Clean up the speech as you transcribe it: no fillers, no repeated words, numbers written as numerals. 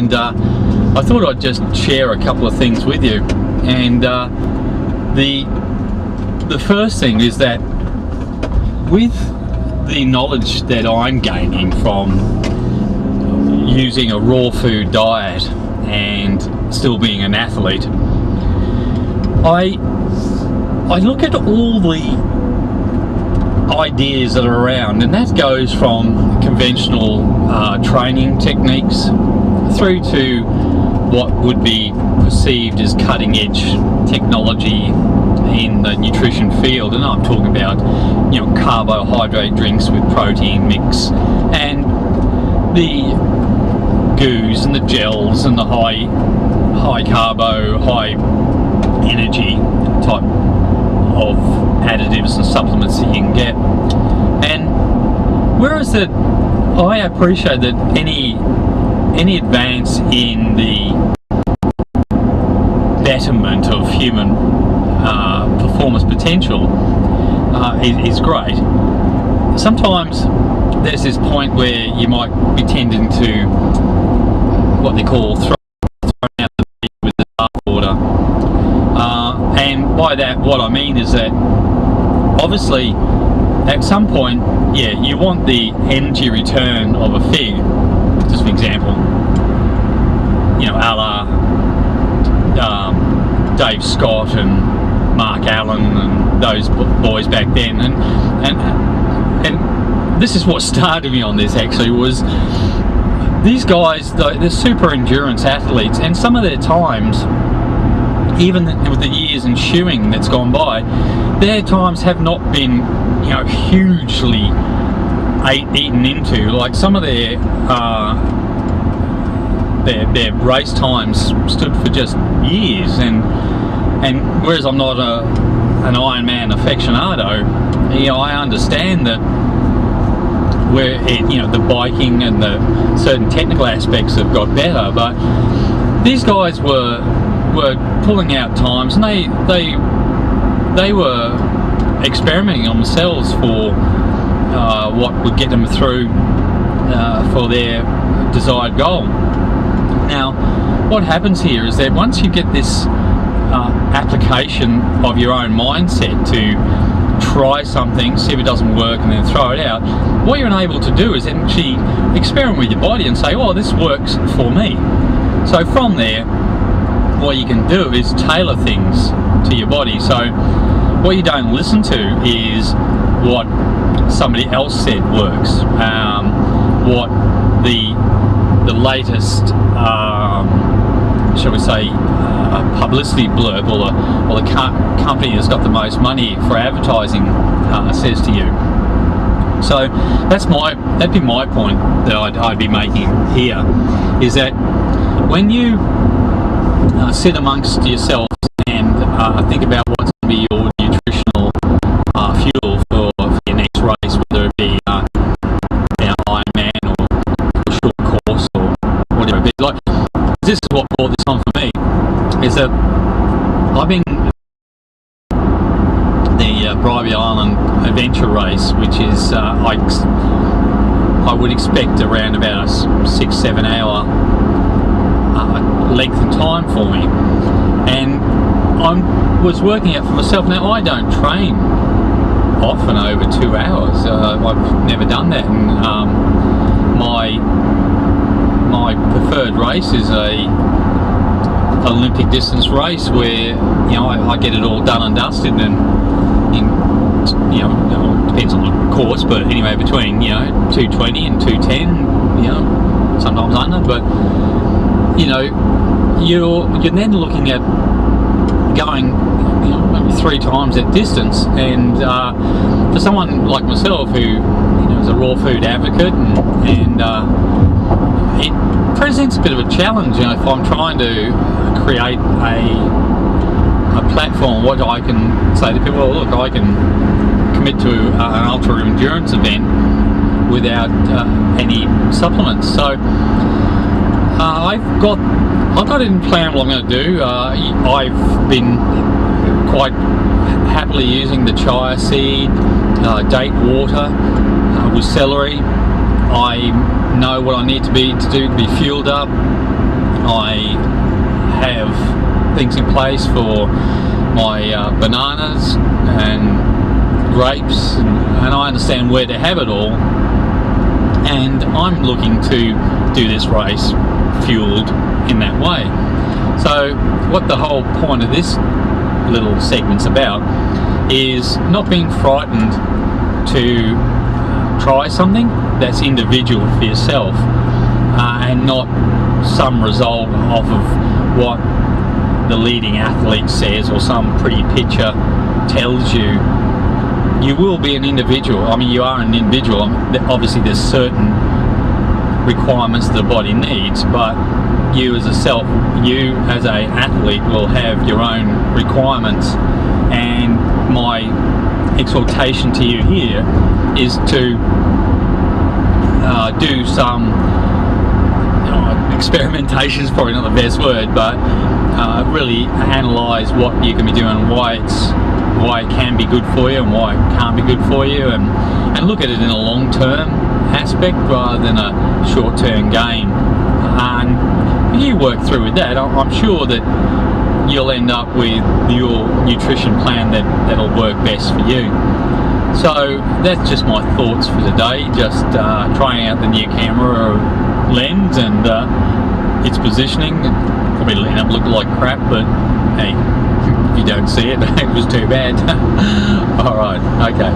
and I thought I'd just share a couple of things with you. And the first thing is that with the knowledge that I'm gaining from using a raw food diet and still being an athlete, I look at all the ideas that are around, and that goes from conventional training techniques through to what would be perceived as cutting edge technology in the nutrition field. And I'm talking about, you know, carbohydrate drinks with protein mix, and the goos and the gels and the high carbo, high energy type of additives and supplements that you can get. And whereas that I appreciate that any advance in the betterment of human performance potential is great, sometimes there's this point where you might be tending to what they call throw out the baby with the bathwater. And by that, what I mean is that obviously at some point, yeah, you want the energy return of a fig, just for example, you know, a la Dave Scott and Mark Allen and those boys back then, and this is what started me on this actually, was these guys, they're super endurance athletes, and some of their times, even with the years ensuing that's gone by, their times have not been, you know, hugely eaten into. Like some of their race times stood for just years, and whereas I'm not an Ironman aficionado, you know, I understand that where you know, the biking and the certain technical aspects have got better, but these guys were pulling out times, and they were experimenting on themselves for what would get them through for their desired goal. Now, what happens here is that once you get this application of your own mindset to try something, see if it doesn't work, and then throw it out, what you're unable to do is actually experiment with your body and say, oh, this works for me. So from there, what you can do is tailor things to your body. So what you don't listen to is what somebody else said works, what the latest shall we say publicity blurb or the company that's got the most money for advertising says to you. So that'd be my point that I'd be making here, is that when you sit amongst yourselves and think about what's going to be your nutritional fuel for your next race, whether it be Ironman or a short course or whatever it be. Like, this is what brought this on for me, is that I've been the Bribie Island Adventure Race, which is I would expect around about a 6-7 hour length and time for me, and I was working out for myself. Now, I don't train often over 2 hours. I've never done that, and my preferred race is a Olympic distance race where, you know, I get it all done and dusted, and you know, it depends on the course, but anyway, between, you know, 220 and 210, you know, sometimes under. But you know, you're then looking at going, you know, maybe 3 times that distance, and for someone like myself who, you know, is a raw food advocate, and it presents a bit of a challenge, you know, if I'm trying to create a platform, what I can say to people, well, look, I can commit to an ultra endurance event without any supplements. So I've got it in plan what I'm going to do. I've been quite happily using the chia seed, date water with celery. I know what I need to do to be fueled up I have things in place for my bananas and grapes, and I understand where to have it all, and I'm looking to do this race fueled in that way. So what the whole point of this little segment's about is not being frightened to try something that's individual for yourself, and not some result off of what the leading athlete says or some pretty picture tells you. You will be an individual. I mean, you are an individual. Obviously there's certain requirements the body needs, but you as a self, you as a athlete will have your own requirements, and my exhortation to you here is to do some experimentation is probably not the best word, but really analyze what you can be doing, why it can be good for you and why it can't be good for you, and look at it in a long-term aspect rather than a short-term gain. And you work through with that, I'm sure that you'll end up with your nutrition plan that'll work best for you. So that's just my thoughts for today, just trying out the new camera lens and its positioning. Probably end up looking like crap, but hey, if you don't see it, it was too bad. Alright, okay.